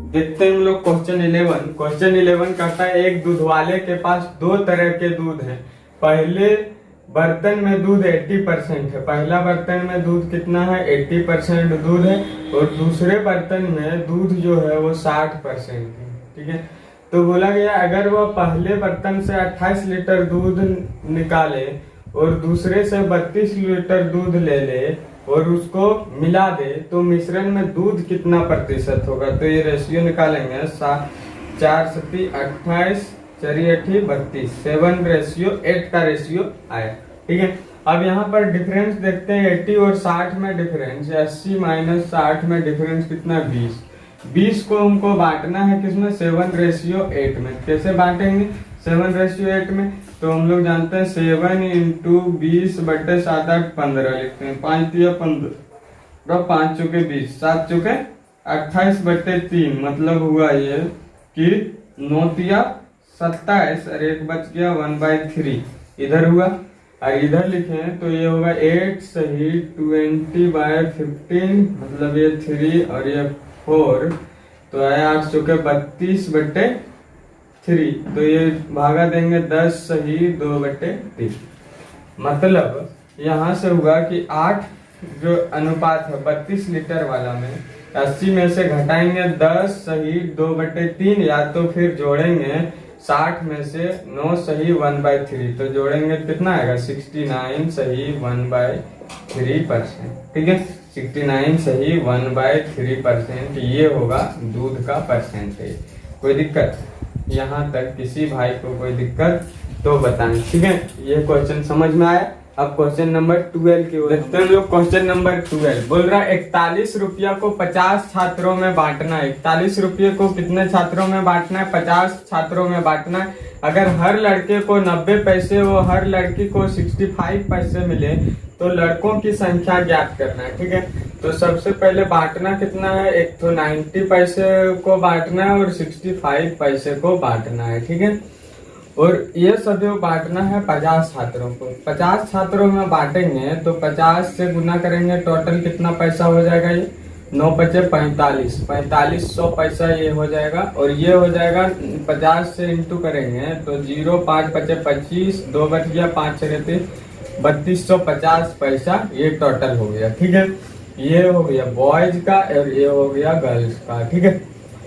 देखते हैं हम लोग क्वेश्चन 11 कहता है एक दूध वाले के पास दो तरह के दूध हैं। पहले बर्तन में दूध 80% है, पहला बर्तन में दूध कितना है 80% दूध है, और दूसरे बर्तन में दूध जो है वो 60% है। ठीक है, तो बोला गया अगर वह पहले बर्तन से 28 लीटर दूध निकाले और दूसरे से 32 लीटर दूध ले ले और उसको मिला दे तो मिश्रण में दूध कितना प्रतिशत होगा। तो ये रेशियो निकालेंगे, 4 सती 28 4 8 32, 7:8 का रेशियो आया। ठीक है, अब यहाँ पर डिफरेंस देखते हैं 80 और 60 में डिफरेंस, 80 - 60 में डिफरेंस कितना 20 को हमको बांटना है किसमें 7:8 में। कैसे बांटेंगे 7:8 में, तो हम लोग जानते हैं 7 × 20/7 8 15 लिखते हैं, 5 × 15 5 × 20 7 × 28/3, मतलब हुआ ये कि 9 × 27 और 1 बच गया 1/3 इधर हुआ, और इधर लिखें तो ये होगा 8 सही 20/15, मतलब ये 3 और ये 4, तो आया 8 × 32/3, तो ये भागा देंगे 10 सही 2/3, मतलब यहाँ से हुआ कि 8 जो अनुपात है 32 लीटर वाला में 80 में से घटाएंगे 10 सही 2/3, या तो फिर जोड़ेंगे 60 में से 9 सही 1/3, तो जोड़ेंगे कितना आएगा 69 सही 1/3%। ठीक है, 69 सही 1/3%, ये होगा दूध का परसेंटेज। कोई दिक्कत यहाँ तक किसी भाई को कोई दिक्कत तो बताएं। ठीक है, ये क्वेश्चन समझ में आया। अब क्वेश्चन नंबर 12 की ओर देखते हैं हम लोग। क्वेश्चन नंबर 12 बोल रहा है 41 रुपया को 50 छात्रों में बांटना है। 41 रुपये को कितने छात्रों में बांटना है 50 छात्रों में बांटना है। अगर हर लड़के को 90 पैसे और हर लड़की को 65 पैसे मिले तो लड़कों की संख्या ज्ञात करना है। ठीक है, तो सबसे पहले बांटना कितना है, एक तो 90 पैसे को बांटना है और 65 पैसे को बांटना है। ठीक है, और ये सभी बांटना है 50 छात्रों को। 50 छात्रों में बांटेंगे तो 50 से गुना करेंगे, टोटल कितना पैसा हो जाएगा, ये 9 × 5 = 4500 पैसा ये हो जाएगा। और ये हो जाएगा 50 से इंटू करेंगे तो 0 5 × 5 = 25, 2 बच गया 5 × 6 = 3250 पैसा ये टोटल हो गया। ठीक है, ये हो गया बॉयज का और ये हो गया गर्ल्स का। ठीक है,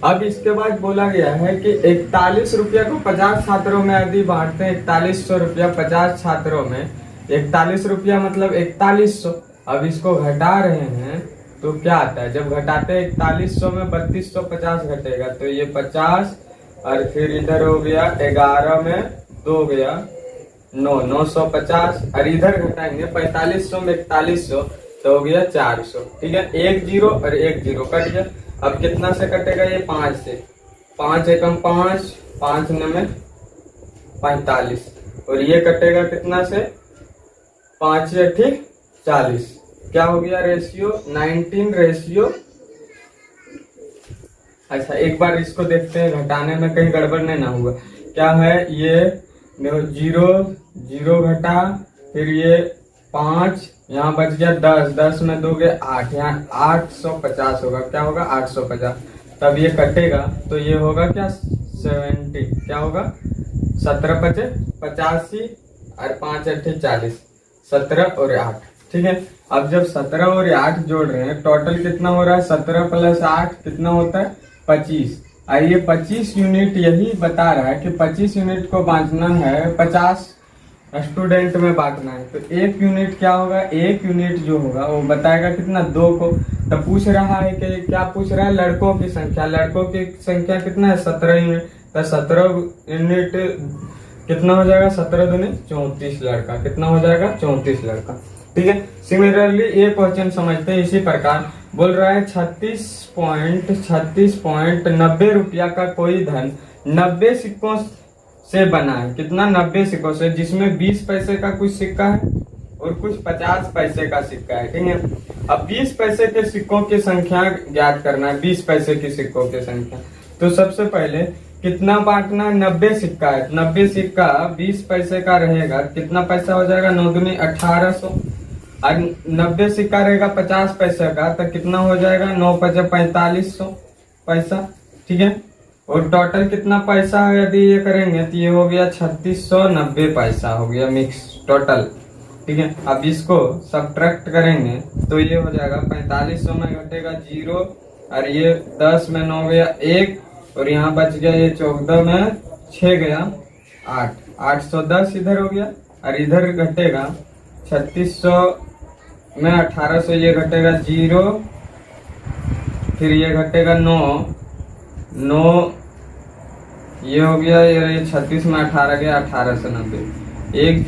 अब इसके बाद बोला गया है कि 41 रुपया को 50 छात्रों में यदि बांटते हैं, 4100 रुपया 50 छात्रों में, 41 रुपया मतलब 4100। अब इसको घटा रहे हैं तो क्या आता है, जब घटाते हैं 4100 में 3250 घटेगा तो ये 50, और फिर इधर हो गया 11 में 2 गया 9, 950, और इधर घटाएंगे 4500 में 4100 तो हो गया 400। ठीक है, 1 0 और 1 0 कट गया। अब कितना से कटेगा, ये 5 से, 5 एकम 5, 5 9 45, और ये कटेगा कितना से 5 8 40, क्या हो गया रेशियो 19:। अच्छा, एक बार इसको देखते हैं घटाने में कहीं गड़बड़ नहीं ना हुआ। क्या है, ये 0 0 घटा, फिर ये 5, यहाँ बच गया 10, 10 में 2 गए 8, यहाँ 850 होगा। क्या होगा 850, तब ये कटेगा तो ये होगा क्या 70, क्या होगा 17 × 5 = 85 और 5 8 40, 17 और 8। ठीक है, अब जब 17 और 8 जोड़ रहे हैं टोटल कितना हो रहा है, 17 + 8 कितना होता है 25। और ये 25 यूनिट यही बता रहा है कि 25 यूनिट को बांटना है 50 स्टूडेंट में बांटना है। तो 1 यूनिट क्या होगा, 1 यूनिट जो होगा वो बताएगा कितना 2 को। तो पूछ रहा है कि क्या पूछ रहा है, लड़कों की संख्या। लड़कों की संख्या कितना है 17 यूनिट, तो 17 यूनिट कितना हो जाएगा 17 दूनी 34 लड़का, कितना हो जाएगा 34 लड़का। ठीक है, सिमिलरली ये क्वेश्चन समझते हैं इसी प्रकार। बोल रहा है 36.90 रुपया का कोई धन 90 सिक्कों से बना है। कितना 90 सिक्कों से, जिसमें 20 पैसे का कुछ सिक्का है और कुछ 50 पैसे का सिक्का है। ठीक है, अब 20 पैसे के सिक्कों की संख्या ज्ञात करना है। 20 पैसे के सिक्कों की संख्या, तो सबसे पहले कितना बांटना है, 90 सिक्का है, 90 सिक्का 20 पैसे का रहेगा, कितना पैसा हो जाएगा 9 दूनी 1800, और 90 सिक्का रहेगा 50 पैसे का तो कितना हो जाएगा 9 × 5 = 4500 पैसा। ठीक है। और टोटल कितना पैसा है यदि ये करेंगे तो ये हो गया 3690 पैसा हो गया मिक्स टोटल, ठीक है। अब इसको सब्ट्रैक्ट करेंगे तो ये हो जाएगा 4500 में घटेगा 0, और ये 10 में 9 गया 1, और यहाँ बच गया ये 14 में 6 गया 8, 810 इधर हो गया, और इधर घटेगा 3600 में 1800, ये घटेगा 0, फिर ये घटेगा 9 ये हो गया, ये 36 में 18 गया 1890, 1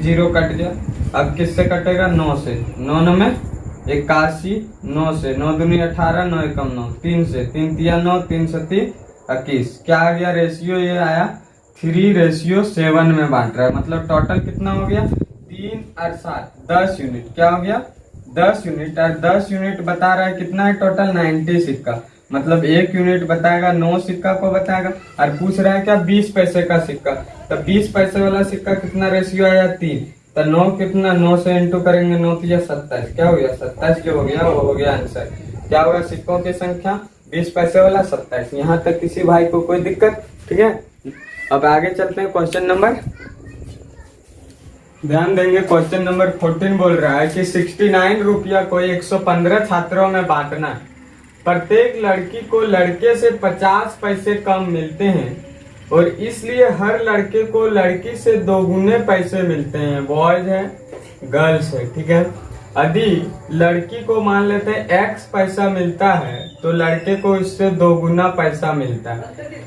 0 कट गया। अब किससे कटेगा? 9 से, 9 में 81, 9 से 9 दूनी 18, 9 एकम 9, 3 से 3 तिया 9, 3 सती 21, क्या आ गया रेशियो? ये आया 3:7 में बांट रहा है, मतलब टोटल कितना हो गया? 3 और 7 10 यूनिट, क्या हो गया? 10 यूनिट, और 10 यूनिट बता रहा है कितना है टोटल? 90 सिक्का, मतलब 1 यूनिट बताएगा 9 सिक्का को बताएगा, और पूछ रहा है क्या? 20 पैसे का सिक्का, तो 20 पैसे वाला सिक्का कितना रेशियो आया? 3, तो 9 कितना? 9 से इंटू करेंगे, 9 तिया 27, क्या हो गया? 27 जो हो गया वो हो गया आंसर। क्या होगा सिक्कों की संख्या? 20 पैसे वाला 27। यहाँ तक किसी भाई को कोई दिक्कत? ठीक है, अब आगे चलते हैं क्वेश्चन नंबर, ध्यान देंगे क्वेश्चन नंबर 14 बोल रहा है कि 69 रुपया को 115 छात्रों में बांटना है, प्रत्येक लड़की को लड़के से 50 पैसे कम मिलते हैं, और इसलिए हर लड़के को लड़की से 2 गुने पैसे मिलते हैं। बॉयज है गर्ल्स है, ठीक है। यदि लड़की को मान लेते हैं x पैसा मिलता है तो लड़के को इससे 2 गुना पैसा मिलता है,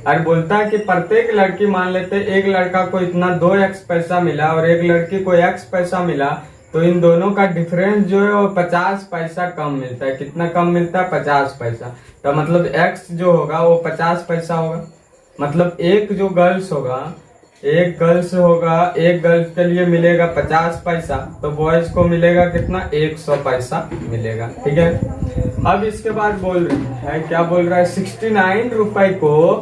और बोलता है कि प्रत्येक लड़की मान लेते हैं एक लड़का को इतना 2x पैसा मिला और एक लड़की को x पैसा मिला, तो इन दोनों का डिफरेंस जो है वो 50 पैसा कम मिलता है। कितना कम मिलता है? 50 पैसा। तो मतलब x जो होगा वो 50 पैसा होगा, मतलब एक जो गर्ल्स होगा, एक गर्ल्स के लिए मिलेगा 50 पैसा, तो बॉयज को मिलेगा कितना? 100 पैसा मिलेगा, ठीक है। अब इसके बाद बोल रहे हैं, क्या बोल रहा है? 69 रुपए को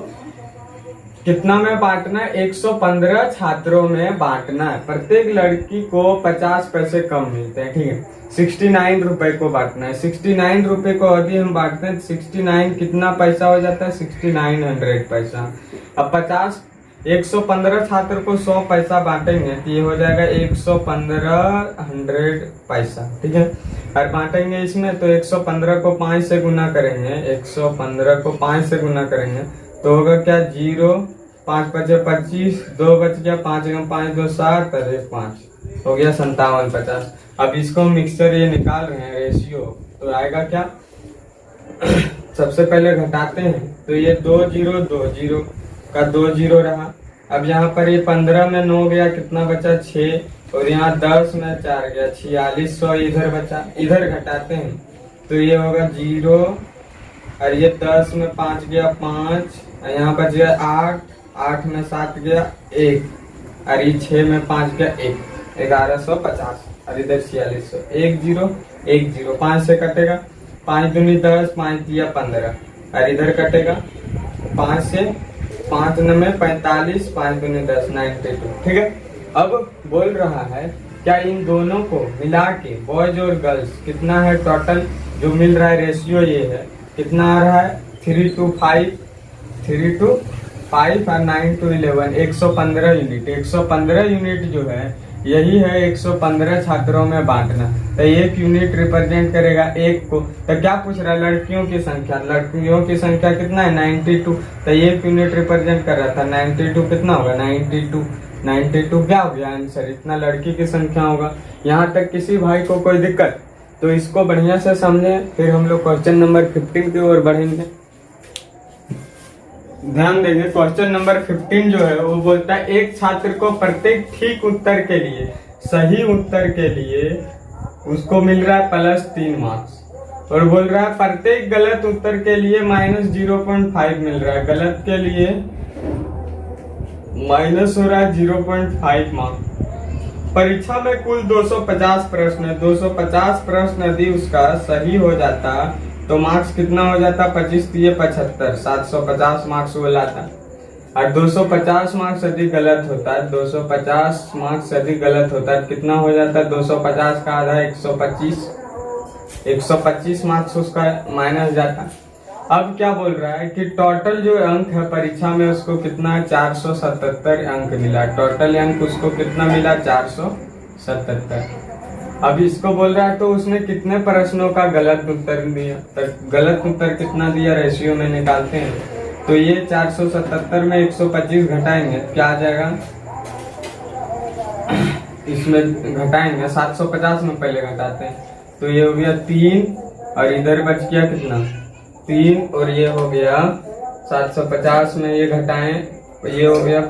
कितना में बांटना है? 115 छात्रों में बांटना है, प्रत्येक लड़की को 50 पैसे कम मिलते हैं, ठीक है। 69 रुपए को बांटना है, 69 रुपए को यदि हम बांटते हैं 69 कितना पैसा हो जाता है? 6900 पैसा। अब 115 छात्र को 100 पैसा बांटेंगे तो ये हो जाएगा 115 पैसा, ठीक है। और बांटेंगे इसमें तो 115 को 5 से गुना करेंगे, 115 को 5 से गुना करेंगे तो होगा क्या? 0, 5 बचे 25, 2 बच गया, 5 एकम 5 2 7, अरे 5 हो गया 5750। अब इसको मिक्सचर ये निकाल रहे हैं रेशियो, तो आएगा क्या? सबसे पहले घटाते हैं तो ये 2 0 का 2 0 रहा। अब यहाँ पर ये 15 में 9 गया, कितना बचा? 6, और यहाँ 10 में 4 गया, 4600 इधर बचा। इधर घटाते हैं तो ये होगा 0, और ये 10 में 5 गया 5, और यहाँ बच गया 8, 8 में 7 गया 1, और ये 6 में 5 गया 1, 1150, और इधर 4600, 1 0 5 से कटेगा, 5 दूनी 10, 5 दिया 15, और इधर कटेगा 5 से, 5 में 45, 5 दूनी 10, 92, ठीक है। अब बोल रहा है क्या इन दोनों को मिला के बॉयज और गर्ल्स कितना है टोटल जो मिल रहा है? रेशियो ये है, कितना आ रहा है? 3 to 5 और 9 to 11, 115 यूनिट। 115 यूनिट जो है यही है 115 छात्रों में बांटना, तो 1 यूनिट रिप्रेजेंट करेगा 1 को। तो क्या पूछ रहा है? लड़कियों की संख्या, लड़कियों की संख्या कितना है? 92, तो 1 यूनिट रिप्रेजेंट कर रहा था 92, कितना होगा? 92 क्या हो गया आंसर? इतना लड़की की संख्या होगा। यहाँ तक किसी भाई को कोई दिक्कत? तो इसको बढ़िया से समझे, फिर हम लोग क्वेश्चन नंबर 15 की ओर बढ़ेंगे। ध्यान देंगे क्वेश्चन नंबर 15 जो है वो बोलता है एक छात्र को प्रत्येक ठीक उत्तर के लिए, सही उत्तर के लिए उसको मिल रहा है +3 मार्क्स, और बोल रहा है प्रत्येक गलत उत्तर के लिए -0.5 मिल रहा है। गलत के लिए माइनस हो रहा है 0.5 मार्क्स। परीक्षा में कुल 250 प्रश्न है, 250 प्रश्न यदि उसका सही हो जाता तो मार्क्स कितना हो जाता? 25 × 75, 750 मार्क्स वो लाता। और 250 मार्क्स यदि गलत होता है, 250 मार्क्स यदि गलत होता है कितना हो जाता है? 250 का आधा 125 मार्क्स उसका माइनस जाता। अब क्या बोल रहा है कि टोटल जो अंक है परीक्षा में उसको कितना 477 अंक मिला, टोटल अंक उसको कितना मिला 477। अब इसको बोल रहा है तो उसने कितने प्रश्नों का गलत उत्तर दिया, गलत उत्तर कितना दिया रेशियो में निकालते हैं। तो ये 477 में 125 घटाएंगे क्या आ जाएगा, इसमें घटाएंगे 750 में पहले घटाते हैं तो ये हो गया 3 और इधर बच गया कितना 3 और ये हो गया 750 में ये घटाएं ये हो गया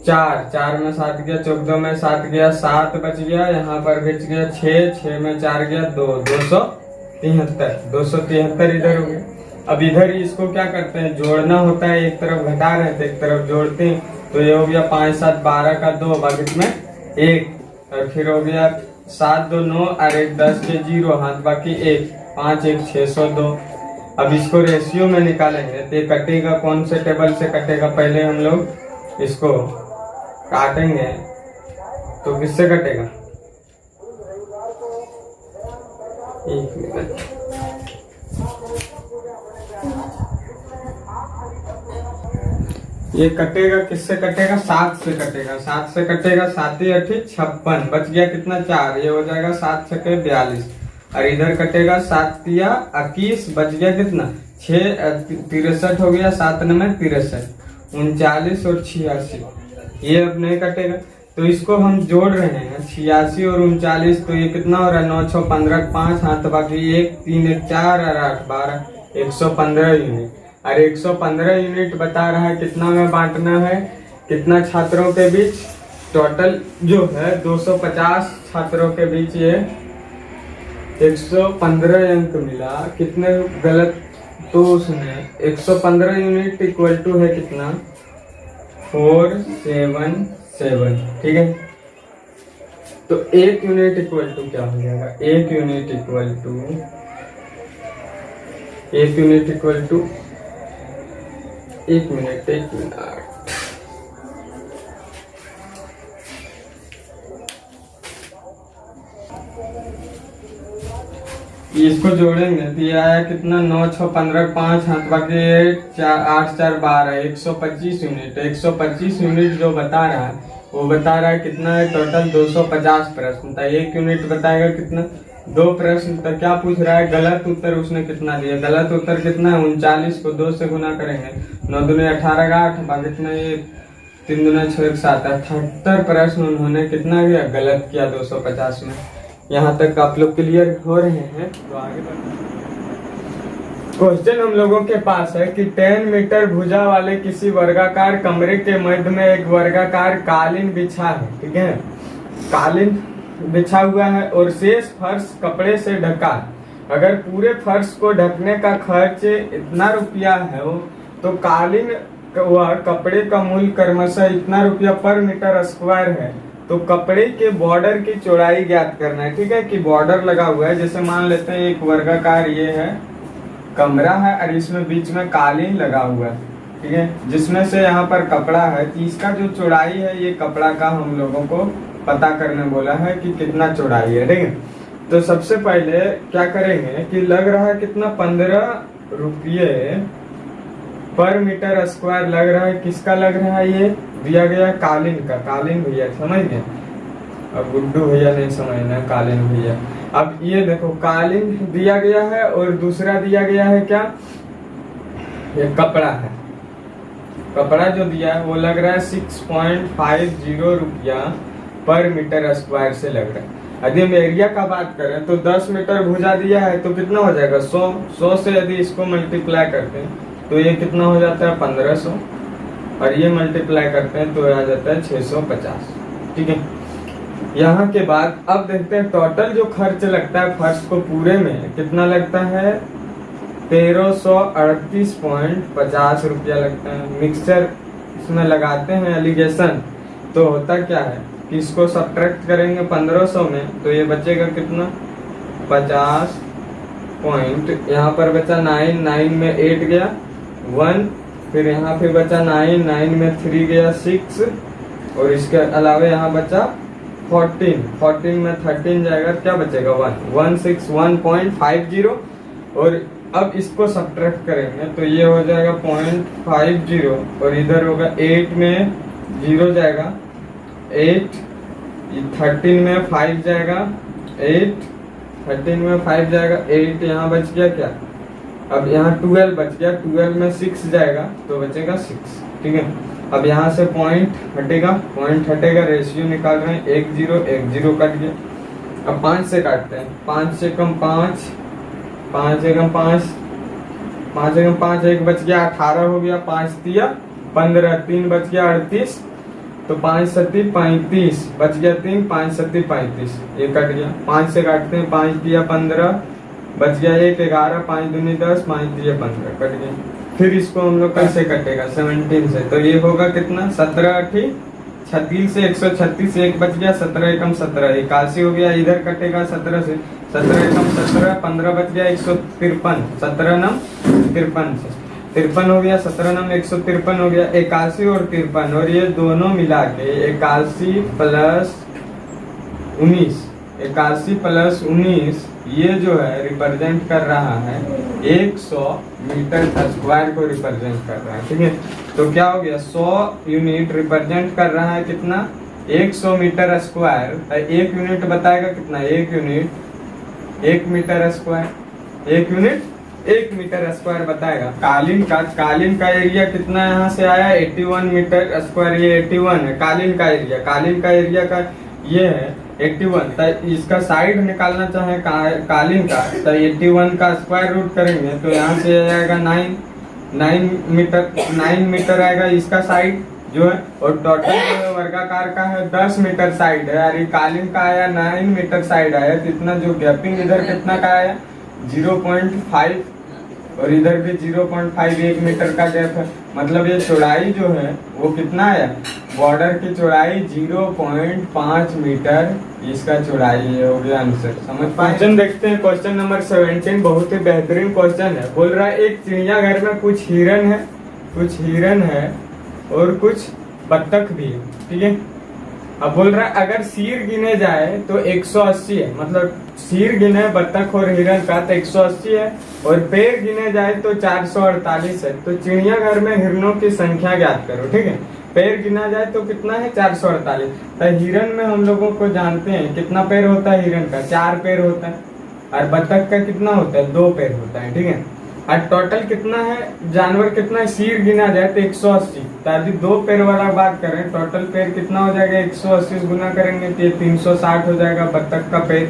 4 में 7 गया, 14 में 7 गया, 7 बच गया, यहाँ पर बच गया 6 में 4 गया 273 इधर हो गया। अब इधर इसको क्या करते हैं जोड़ना होता है, एक तरफ घटा रहे थे एक तरफ जोड़ते हैं तो ये हो गया 5 7 12 का 2 बाकी में 1 और फिर हो गया 7 2 9 और 1 10 के 0 हाथ बाकी 1 5 1 602। अब इसको रेशियो में निकालेंगे तो ये कटेगा कौन से टेबल से कटेगा, पहले हम लोग इसको काटेंगे तो किससे कटेगा, एक मिनट, ये कटेगा किससे कटेगा 7 से कटेगा, 7 से कटेगा 7 8 56 बच गया कितना 4, ये हो जाएगा 7 6 42 और इधर कटेगा 7 3 21 बच गया कितना 6 63 हो गया 7 9 63 39 और 86, ये अब नहीं कटेगा तो इसको हम जोड़ रहे हैं 86 और 39 तो ये कितना हो रहा है 9 6 15 5 हाथ बाकी 1 3 1 4 और 8 12 115 यूनिट और 115 यूनिट बता रहा है कितना में बांटना है, कितना छात्रों के बीच, टोटल जो है 250 छात्रों के बीच ये 115 अंक मिला, कितने गलत तो उसने 115 यूनिट इक्वल टू है कितना 477, ठीक है। तो 1 यूनिट इक्वल टू क्या हो जाएगा, 1 unit equal to 1 unit equal to 1 minute इसको जोड़ेंगे तो ये आया कितना 9 6 15 5 हाथ बाकी 8 4 12 125 यूनिट, 125 यूनिट जो बता रहा है वो बता रहा है कितना है टोटल 250 प्रश्न था, 1 यूनिट बताएगा कितना 2 प्रश्न, तो क्या पूछ रहा है गलत उत्तर उसने कितना दिया, गलत उत्तर कितना है 39 को 2 से गुना करेंगे 9 दूनी 18 का 8 बाकी कितना ये 3 दूना 6 1 7 78 प्रश्न उन्होंने कितना किया गलत किया 250 में। यहाँ तक आप लोग क्लियर हो रहे हैं तो आगे क्वेश्चन हम लोगों के पास है कि 10 मीटर भुजा वाले किसी वर्गाकार कमरे के मध्य में एक वर्गाकार कालीन बिछा है, ठीक है, कालीन बिछा हुआ है और शेष फर्श कपड़े से ढका है। अगर पूरे फर्श को ढकने का खर्च इतना रुपया है तो कालीन व कपड़े का मूल्य क्रमशः इतना रुपया पर मीटर स्क्वायर है, तो कपड़े के बॉर्डर की चौड़ाई ज्ञात करना है, ठीक है, कि बॉर्डर लगा हुआ है, जैसे मान लेते हैं एक वर्गाकार ये है कमरा है और इसमें बीच में कालीन लगा हुआ है, ठीक है, जिसमें से यहाँ पर कपड़ा है, तो इसका जो चौड़ाई है ये कपड़ा का हम लोगों को पता करने बोला है कि कितना चौड़ाई है, ठीक है। तो सबसे पहले क्या करेंगे कि लग रहा है कितना 15 रुपये पर मीटर स्क्वायर लग रहा है, किसका लग रहा है, ये दिया गया कालीन का, कालीन भैया समझ गए, अब गुड्डू भैया नहीं समझना कालीन भैया। अब ये देखो कालीन दिया गया है और दूसरा दिया गया है क्या, ये कपड़ा है, कपड़ा जो दिया है वो लग रहा है 6.50 रुपया पर मीटर स्क्वायर से लग रहा है। यदि हम एरिया का बात करें तो 10 मीटर भुजा दिया है तो कितना हो जाएगा 100 से यदि इसको मल्टीप्लाई करते हैं तो ये कितना हो जाता है 1500 और ये मल्टीप्लाई करते हैं तो आ जाता है 650, ठीक है। यहाँ के बाद अब देखते हैं टोटल जो खर्च लगता है फर्श को पूरे में कितना लगता है 1338.50 रुपया लगता है। मिक्सचर इसमें लगाते हैं एलिगेशन तो होता क्या है कि इसको सब्ट्रैक्ट करेंगे 1500 में तो ये बचेगा कितना 50 पॉइंट, यहाँ पर बचा 9 में 8 गया 1, फिर यहाँ पे बचा 9 में 3 गया 6 और इसके अलावा यहाँ बचा 14 में 13 जाएगा क्या बचेगा 1 161.50 और अब इसको सब्ट्रैक्ट करेंगे तो ये हो जाएगा 0.50 और इधर होगा 8 में 0 जाएगा 8, 13 में 5 जाएगा 8, 13 में 5 जाएगा 8, यहाँ बच गया क्या, अब यहाँ 12 बच गया, 12 में 6 जाएगा तो बचेगा 6, ठीक है। अब यहाँ से पॉइंट हटेगा, रेशियो निकाल रहे हैं 1 0 1 0 कट गया। अब 5 से काटते हैं, 5 से कम 5, 5 से कम 5, 5 से कम 5, 1 बच गया 18 हो गया, 5 दिया 15, 3 बच गया 38, तो 5 सत्ती 35 बच गया 3, 5 सत्ती 35, ये कट गया। 5 से काटते हैं, 5 दिया 15 बच गया 1 11, 5 दूनी 10, 5 दिया 15 कट गया। फिर इसको हम लोग कैसे कटेगा 17 से, तो ये होगा कितना 17 8 36 से 136, 1 बच गया 17 एकम 17 81 हो गया, इधर कटेगा 17 से, 17 एकम 17 15 बच गया 153, 17 नम 53 से 53 हो गया, 17 नम 153 हो गया, 81 और 53 और ये दोनों मिला के 81 प्लस 19, 81 प्लस 19 ये जो है रिप्रेजेंट कर रहा है 100 मीटर स्क्वायर को रिप्रेजेंट कर रहा है, ठीक है। तो क्या हो गया 100 यूनिट रिप्रेजेंट कर रहा है कितना 100 मीटर स्क्वायर, 1 यूनिट बताएगा कितना 1 unit 1 metre square, 1 unit 1 metre square बताएगा। कालीन का एरिया कितना यहाँ से आया 81 मीटर स्क्वायर, ये 81 है कालीन का एरिया का ये है 81, तो इसका साइड निकालना चाहे कालीन का तो 81 का स्क्वायर रूट करेंगे तो यहाँ से आ जाएगा 9 मीटर आएगा इसका साइड जो है, और टोटल वर्गाकार का है 10 मीटर साइड है, और कालीन का आया 9 मीटर साइड आया, तो इतना जो गैपिंग इधर कितना का आया 0.5 और इधर भी 0.5 1 मीटर का गैप है, मतलब ये चौड़ाई जो है वो कितना आया बॉर्डर की चौड़ाई 0.5 मीटर इसका चौड़ाई है, हो गया आंसर। समझ पाए। क्वेश्चन देखते हैं, क्वेश्चन नंबर 17 बहुत ही बेहतरीन क्वेश्चन है। बोल रहा है एक चिड़ियाघर में कुछ हिरन है और कुछ बत्तख भी है, ठीक है। अब बोल रहा है अगर सिर गिने जाए तो 180 है, मतलब सिर गिने बत्तख और हिरन का तो 180 है, और पैर गिने जाए तो 448 है। तो चिड़ियाघर में हिरनों की संख्या ज्ञात करो, ठीक है। पैर गिना जाए तो कितना है 448, तो हिरन में हम लोगों को जानते हैं कितना पैर होता है हिरन का 4 पैर होता है, और बत्तख का कितना होता है 2 पैर होता है, ठीक है। और टोटल कितना है जानवर कितना है, सिर गिना जाए तो 180, तो यदि 2 पैर वाला बात करें टोटल पैर कितना हो जाएगा 180 गुना करेंगे तो ये 360 हो जाएगा बत्तख का पैर,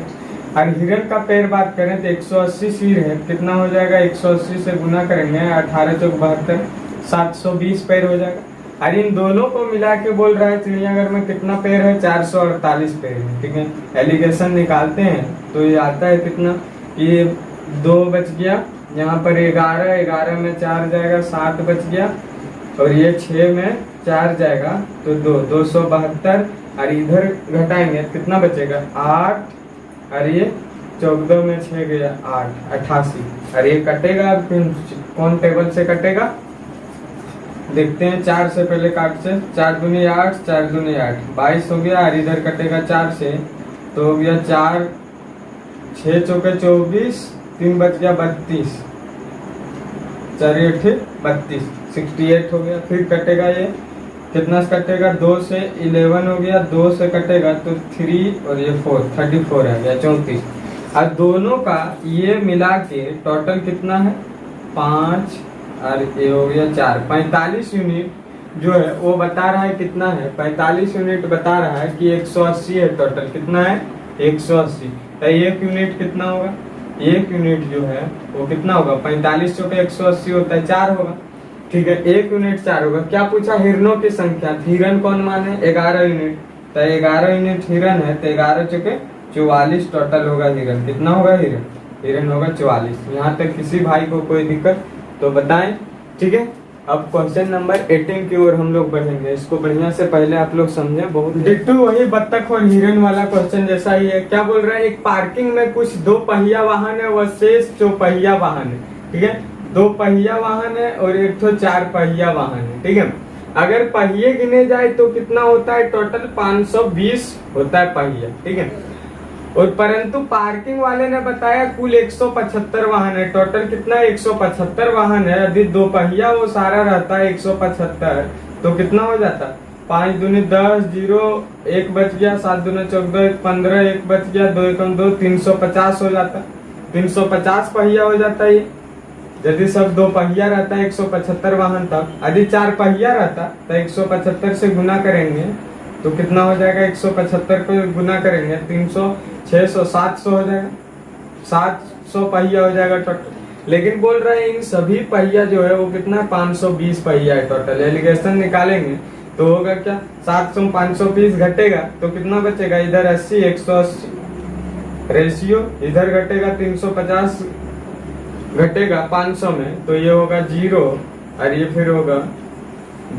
और हिरन का पैर बात करें तो 180 सिर है, कितना हो जाएगा 180 से गुना करेंगे 18 चौक 72 720 पैर हो जाएगा। और इन दोनों को मिला के बोल रहा है चिड़ियाघर में कितना पैर है 448 पैर है, ठीक है। एलिगेशन निकालते हैं तो ये आता है कितना, ये 2 बच गया, यहाँ पर 11 में 4 जाएगा 7 बच गया, और ये 6 में 4 जाएगा तो 272, और इधर घटाएंगे कितना बचेगा 8, और ये 14 में 6 गया 8 88, और ये कटेगा अब कौन टेबल से कटेगा देखते हैं। 4 से पहले काट से 4 दूनी 8 4 दूनी 8 22 हो गया, और इधर कटेगा 4 से तो हो गया 4 6 चौके 24 3 बच गया 32 4 8 32 68 हो गया। फिर कटेगा ये कितना से कटेगा 2 से 11 हो गया, 2 से कटेगा तो 3 और ये 4 34 आ गया 34। अब दोनों का ये मिला के टोटल कितना है 5 और ये हो गया 4 45 यूनिट जो है वो बता रहा है कितना है 45 यूनिट बता रहा है कि 180 है टोटल, कितना है 180। तो 1 यूनिट कितना होगा 1 यूनिट जो है वो कितना होगा 45 चौके 180 होता है 4 होगा, ठीक है। 1 यूनिट 4 होगा। क्या पूछा हिरनों की संख्या, हिरन कौन माने 11 यूनिट, तो 11 यूनिट हिरन है तो 11 चौके 44 टोटल होगा हिरन, कितना होगा हिरन होगा 44। यहाँ तक किसी भाई को कोई दिक्कत तो बताएं, ठीक है। अब क्वेश्चन नंबर 18 की ओर हम लोग बढ़ेंगे, इसको बढ़िया से पहले आप लोग समझे, बहुत डिट्टू वही बत्तख और हिरन वाला क्वेश्चन जैसा ही है। क्या बोल रहा है एक पार्किंग में कुछ 2 पहिया वाहन है व शेष 2 पहिया वाहन है, ठीक है। 2 पहिया वाहन है और एक तो 4 पहिया वाहन है, ठीक है। अगर पहिए गिने जाए तो कितना होता है टोटल 520 होता है पहिया, ठीक है। और परंतु पार्किंग वाले ने बताया कुल 175 वाहन है। टोटल कितना है? 175 वाहन है। यदि दो पहिया वो सारा रहता है 175, तो कितना हो जाता? 5 दूनी 10, 0 1 बच गया, 7 दूनी 14, 15 1 बच गया, 2 एकम 2, 350 हो जाता। 350 पहिया हो जाता है। यदि सब दो पहिया रहता है 175 वाहन तक, यदि 4 पहिया रहता तो 175 से गुना करेंगे तो कितना हो जाएगा? 175 को गुना करेंगे 300, 600, 700 हो जाएगा। 700 पहिया हो जाएगा टोटल। लेकिन बोल रहे हैं इन सभी पहिया जो है वो कितना है? 520 पहिया है टोटल। एलिगेशन निकालेंगे तो होगा क्या? 700 520 घटेगा तो कितना बचेगा? इधर 80 180 रेशियो, इधर घटेगा 350 घटेगा 500 में, तो ये होगा 0 और ये फिर होगा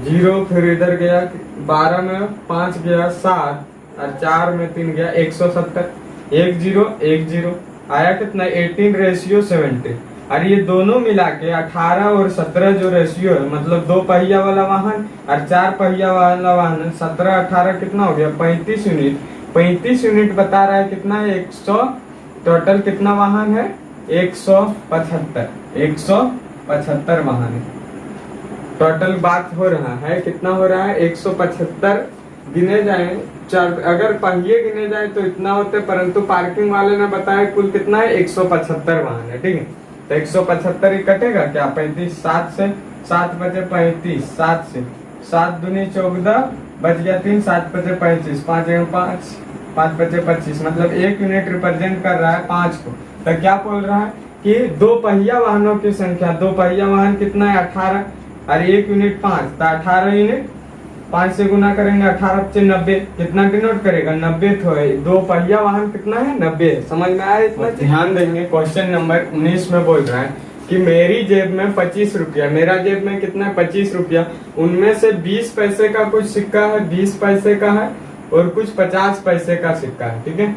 0, फिर इधर गया 12 में 5 गया 7 और 4 में 3 गया 170, 1 0 1 0 आया कितना? 18 रेशियो 70। और ये दोनों मिला के 18 और 17 जो रेशियो है, मतलब 2 पहिया वाला वाहन और 4 पहिया वाला वाहन, 17 18 कितना हो गया? 35 यूनिट। 35 यूनिट बता रहा है कितना है? 100। टोटल कितना वाहन है? 175। 175 वाहन है टोटल। बात हो रहा है कितना हो रहा है? 175 गिने जाए, अगर पहिए गिने जाए तो इतना होते, परंतु पार्किंग वाले ने बताया कुल कितना है? 175 वाहन है। ठीक है, तो 175 ही कटेगा क्या? 35 7 से 7 बचे 35, 7 से 7 दूनी 14 बच गया 3, 7 बचे 35, 5 5 5 बचे 25, मतलब 1 यूनिट रिप्रेजेंट कर रहा है 5 को। तो क्या बोल रहा है कि दो पहिया वाहनों की संख्या, दो पहिया वाहन कितना है? 18 और 1 यूनिट 5, तो 18 यूनिट 5 से गुना करेंगे 18 से 90, कितना डिनोट करेगा? 90 तो है। दो पहिया वाहन कितना है? 90। समझ में आया? इतना ध्यान देंगे। क्वेश्चन नंबर 19 में बोल रहा है कि मेरी जेब में 25 रुपया, मेरा जेब में कितना है? 25 रुपया, उनमें से 20 पैसे का कुछ सिक्का है, 20 पैसे का है और कुछ 50 पैसे का सिक्का है। ठीक है,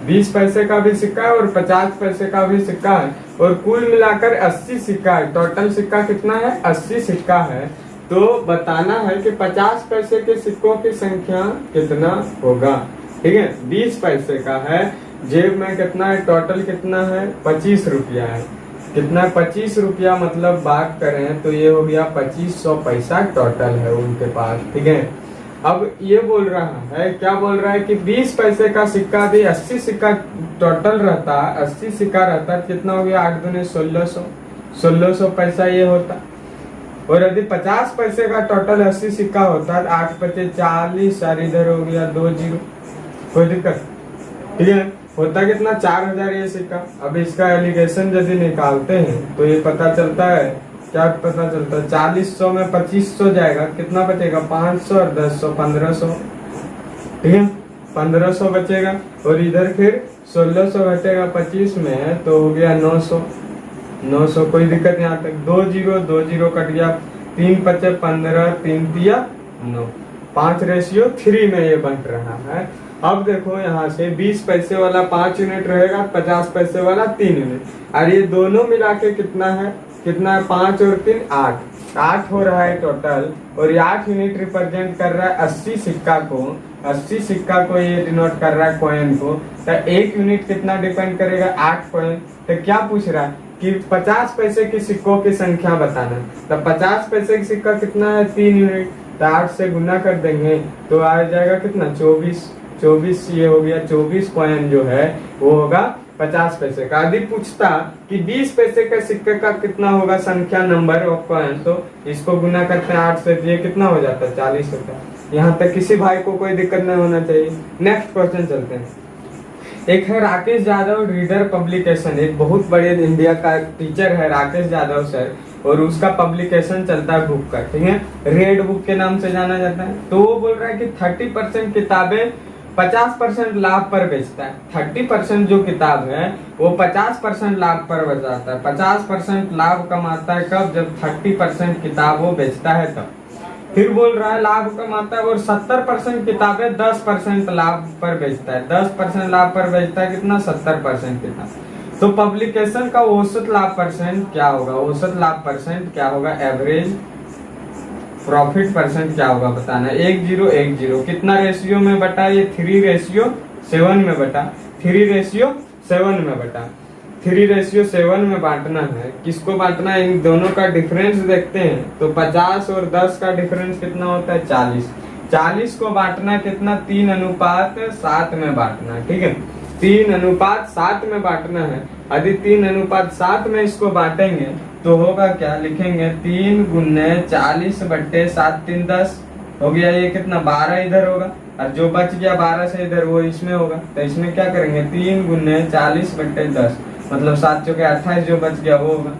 20 पैसे का भी सिक्का है और 50 पैसे का भी सिक्का है और कुल मिलाकर 80 सिक्का है। टोटल सिक्का कितना है? 80 सिक्का है। तो बताना है कि 50 पैसे के सिक्कों की संख्या कितना होगा। ठीक है, 20 पैसे का है, जेब में कितना है? टोटल कितना है? 25 रुपया है। कितना? 25 रुपया, मतलब बात करें तो ये हो गया 2500 पैसा टोटल है उनके पास। ठीक है, अब ये बोल रहा है, क्या बोल रहा है कि 20 पैसे का सिक्का भी 80 सिक्का टोटल रहता, 80 सिक्का रहता, कितना हो गया? 8 दूनी 1600, 1600 पैसा ये होता। और यदि 50 पैसे का टोटल 80 सिक्का होता है, 8 बचे 40 और इधर हो गया 2 0, कोई दिक्कत? ठीक है, होता कितना? 4000 ये सिक्का। अब इसका एलिगेशन यदि निकालते हैं तो ये पता चलता है, क्या पता चलता है? 4000 में 2500 जाएगा, कितना बचेगा? 500 और 1000 1500। ठीक है, 1500 बचेगा और इधर फिर 1600 घटेगा 25 में, तो हो गया 900। 900, कोई दिक्कत? यहाँ तक 2 0 2 0 कट गया, 3 बचे 15, 3 दिया 9, 5 रेशियो 3 में ये बन रहा है। अब देखो यहाँ से 20 पैसे वाला 5 यूनिट रहेगा, 50 पैसे वाला 3 यूनिट, और ये दोनों मिला के कितना है? कितना है? 5 और 3 8, 8 हो रहा है टोटल। और ये 8 यूनिट रिप्रेजेंट कर रहा है 80 सिक्का को, 80 सिक्का को ये डिनोट कर रहा है कॉइन को। तो 1 यूनिट कितना डिपेंड करेगा? 8 कॉइन। तो क्या पूछ रहा है कि 50 पैसे की सिक्कों की संख्या बताना। तो 50 पैसे की सिक्का कितना है? 3 यूनिट, तो 8 से गुना कर देंगे तो आ जाएगा कितना? 24। 24 ये हो गया, 24 कॉइन जो है वो होगा 50 पैसे का। यदि पूछता कि 20 पैसे के सिक्के का कितना होगा संख्या, नंबर ऑफ कॉइन, तो इसको गुना करते हैं 8 से, ये कितना हो जाता है? 40 होता है। यहाँ तक किसी भाई को कोई दिक्कत नहीं होना चाहिए। नेक्स्ट क्वेश्चन चलते हैं। एक है राकेश यादव रीडर पब्लिकेशन, एक बहुत बड़े इंडिया का टीचर है राकेश यादव सर, और उसका पब्लिकेशन चलता है बुक का। ठीक है, रेड बुक के नाम से जाना जाता है। तो वो बोल रहा है कि 30% किताबें 50% लाभ पर बेचता है। 30% जो किताब है वो 50% लाभ पर बचाता है। 50% लाभ कमाता है कब? जब 30% किताब वो बेचता है तब। फिर बोल रहा है लाभ कमाता है और 70% किताबें 10% लाभ पर बेचता है। 10% लाभ पर बेचता है, कितना? 70% किताब। तो पब्लिकेशन का औसत लाभ परसेंट क्या होगा? औसत लाभ परसेंट क्या होगा? एवरेज प्रॉफिट परसेंट क्या होगा बताना। 1 0 1 0 कितना रेशियो में बटा? ये 3:7 में बटा। 3:7 में बटा 3:7 में बांटना है। किसको बांटना है? इन दोनों का डिफरेंस देखते हैं तो 50 और 10 का डिफरेंस कितना होता है? 40। 40 को बांटना कितना? 3:7 में बांटना है। ठीक है, 3:7 में बांटना है। यदि 3:7 में इसको बांटेंगे तो होगा क्या? लिखेंगे 3 × 40/7 3 10 हो गया। ये कितना? 12 इधर होगा और जो बच गया 12 से इधर वो इसमें होगा। तो इसमें क्या करेंगे? 3 × 40/10 मतलब 7 चौके 28, जो बच गया वो होगा।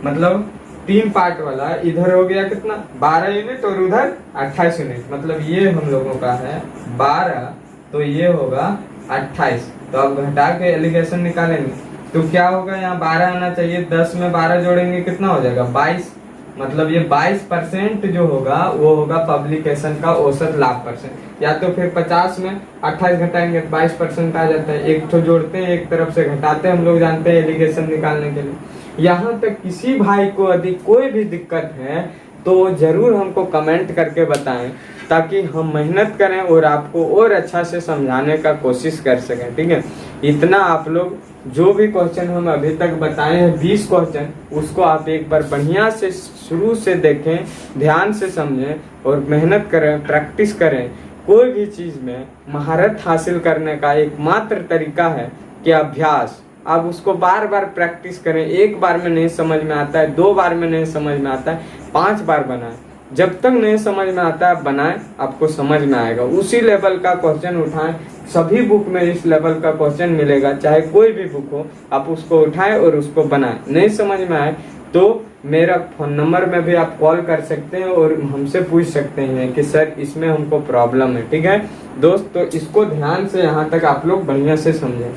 मतलब 3 पार्ट वाला इधर हो गया कितना? 12 यूनिट और उधर 28 यूनिट। मतलब ये हम लोगों का है 12, तो ये होगा 28। तो अब घटा के एलिगेशन निकालेंगे तो क्या होगा? यहाँ 12 आना चाहिए, 10 में 12 जोड़ेंगे कितना हो जाएगा? 22। मतलब ये 22% जो होगा वो होगा पब्लिकेशन का औसत लाभ परसेंट। या तो फिर 50 में 28 घटाएंगे तो 22% आ जाता है। एक तो जोड़ते हैं, एक तरफ से घटाते हैं, हम लोग जानते हैं एलिगेशन निकालने के लिए। यहाँ तक किसी भाई को यदि कोई भी दिक्कत है तो जरूर हमको कमेंट करके बताएं, ताकि हम मेहनत करें और आपको और अच्छा से समझाने का कोशिश कर सकें। ठीक है, इतना आप लोग जो भी क्वेश्चन हम अभी तक बताए हैं 20 क्वेश्चन, उसको आप एक बार बढ़िया से शुरू से देखें, ध्यान से समझें और मेहनत करें, प्रैक्टिस करें। कोई भी चीज में महारत हासिल करने का एकमात्र तरीका है कि अभ्यास। आप उसको बार बार प्रैक्टिस करें। एक बार में नहीं समझ में आता है, 2 बार में नहीं समझ में आता है, 5 बार बनाएं। जब तक नहीं समझ में आता है बनाएं, आपको समझ में आएगा। उसी लेवल का क्वेश्चन उठाएं। सभी बुक में इस लेवल का क्वेश्चन मिलेगा, चाहे कोई भी बुक हो, आप उसको उठाएं और उसको बनाएं। नहीं समझ में आए तो मेरा फोन नंबर में भी आप कॉल कर सकते हैं और हमसे पूछ सकते हैं कि सर इसमें हमको प्रॉब्लम है। ठीक है दोस्त, तो इसको ध्यान से यहाँ तक आप लोग बढ़िया से समझें,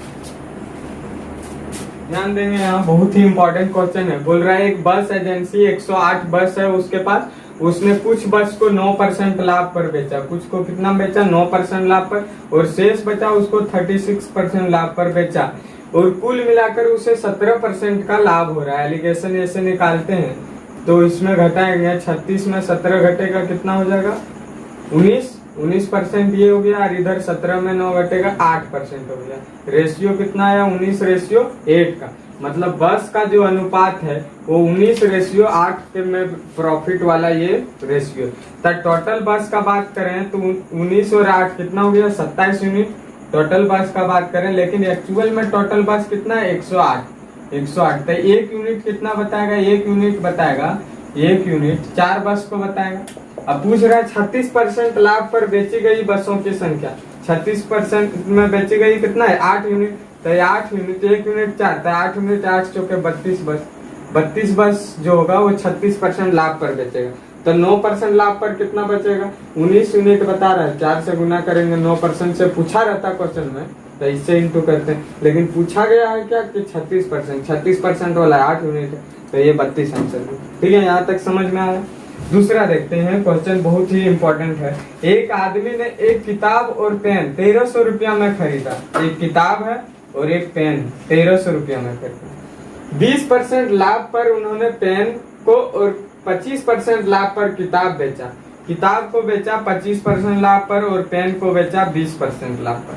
ध्यान देंगे। यहाँ बहुत ही इंपॉर्टेंट क्वेश्चन है। बोल रहा है एक बस एजेंसी 108 बस है उसके पास, उसने कुछ बस को 9% लाभ पर बेचा, कुछ को कितना बेचा? 9% लाभ पर, और शेष बचा उसको 36% लाभ पर बेचा, और कुल मिलाकर उसे 17% का लाभ हो रहा है। एलिगेशन ऐसे निकालते हैं तो इसमें घटाएंगे, 36 में 17 घटेगा कितना हो जाएगा? 19% ये हो गया, और इधर 17 में 9 घटेगा 8% हो गया। रेशियो कितना आया? 19:8 का। मतलब बस का जो अनुपात है वो 19:8 में प्रॉफिट वाला ये रेशियो। तो टोटल बस का बात करें तो 19 और 8 कितना हो गया? 27 यूनिट टोटल बस का बात करें। लेकिन एक्चुअल में टोटल बस कितना है? 108। तो 1 यूनिट कितना बताएगा? 1 यूनिट बताएगा, 1 यूनिट 4 बस को बताएगा। अब पूछ रहा है 36% लाभ पर बेची गई बसों की संख्या। 36% में बेची गई कितना है? 8 यूनिट। तो 8 यूनिट, 1 यूनिट 4, तो 8 यूनिट 8 चौके 32 बस। 32 बस जो होगा वो 36% लाभ पर बेचेगा। तो 9% लाभ पर कितना बचेगा? 19 यूनिट बता रहा है। 4 से गुना करेंगे, 9% से पूछा रहता क्वेश्चन में तो इससे इंटू करते हैं, लेकिन पूछा गया है क्या कि 36% वाला 8 यूनिट है, तो ये 32 आंसर है। ठीक है, यहाँ तक समझ में आया। दूसरा देखते हैं, क्वेश्चन बहुत ही इंपॉर्टेंट है। एक आदमी ने एक किताब और पेन 1300 रुपया में खरीदा। एक किताब है और एक पेन 1300 रुपया में खरीदा। 20% लाभ पर उन्होंने पेन को और 25% लाभ पर किताब बेचा। किताब को बेचा 25% लाभ पर और पेन को बेचा 20% लाभ पर,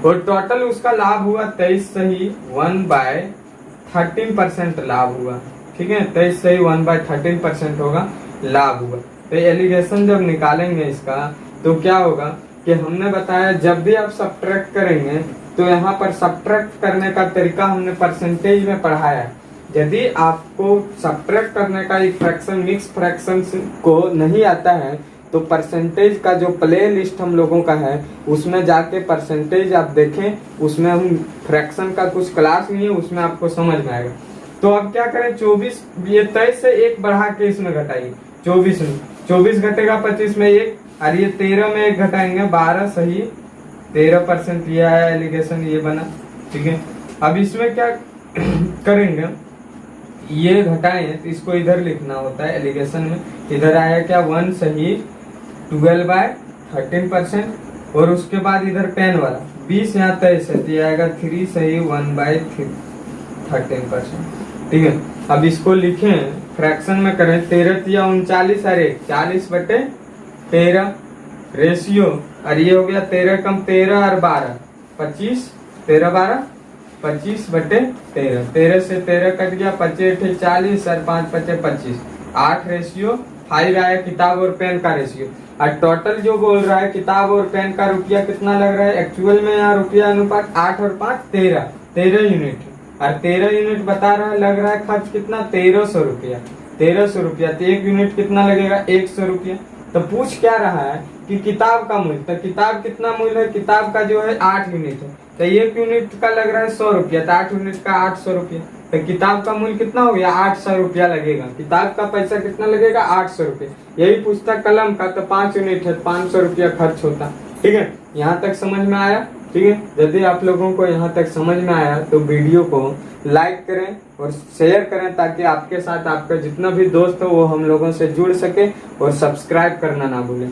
और टोटल उसका लाभ हुआ 23 सही 1/13% लाभ हुआ। ठीक है, 23 सही 1/13% होगा लाभ हुआ। तो एलिगेशन जब निकालेंगे इसका तो क्या होगा कि हमने बताया जब भी आप सब्ट्रैक्ट करेंगे तो यहाँ पर सब्ट्रैक्ट करने का तरीका हमने परसेंटेज में पढ़ाया है। यदि आपको सब्ट्रैक्ट करने का एक फ्रैक्शन मिक्स फ्रैक्शन को नहीं आता है तो परसेंटेज का जो प्ले लिस्ट हम लोगों का है उसमें जाके परसेंटेज आप देखें, उसमें हम फ्रैक्शन का कुछ क्लास नहीं है, उसमें आपको समझ में आएगा। तो अब क्या करें? 24, ये 23 से 1 बढ़ा के इसमें घटाइए। 24 में 24 घटेगा 25 में 1, और ये 13 में 1 घटाएंगे 12 सही 13% ये आया एलिगेशन, ये बना। ठीक है, अब इसमें क्या करेंगे? ये घटाएं तो इसको इधर लिखना होता है एलिगेशन में। इधर आया क्या? 1 सही 12/13%, और उसके बाद इधर पेन वाला 20 यहाँ 23 है तो ये आएगा 3 सही 1/13%। ठीक है, अब इसको लिखें फ्रैक्शन में करें। 13 या 39 अरे 40/13 रेशियो, और ये हो गया 13 कम 13 और 12 25 13 12 25/13, 13 से 13 कट गया, 25 40 और 5 5 25, 8:5 आया किताब और पेन का रेशियो। और टोटल जो बोल रहा है किताब और पेन का रुपया कितना लग रहा है, एक्चुअल में यहाँ रुपया अनुपात 8 और 5 13 यूनिट है। और 13 यूनिट बता रहा है, लग रहा है खर्च कितना 1300 रुपया, 1300 रुपया। तो 1 यूनिट कितना लगेगा 100 रुपया। तो पूछ क्या रहा है कि किताब का मूल्य, तो किताब कितना मूल्य है, किताब का जो है 8 यूनिट है, तो 1 यूनिट का लग रहा है 100 रुपया, तो 8 यूनिट का 800 रुपया। तो किताब का मूल्य कितना हो गया 800 रुपया लगेगा, किताब का पैसा कितना लगेगा 800 रुपया। यही पूछता कलम का, तो 5 यूनिट है 500 रुपया खर्च होता। ठीक है, यहाँ तक समझ में आया। ठीक है, यदि आप लोगों को यहाँ तक समझ में आया तो वीडियो को लाइक करें और शेयर करें, ताकि आपके साथ आपका जितना भी दोस्त हो वो हम लोगों से जुड़ सके, और सब्सक्राइब करना ना भूलें।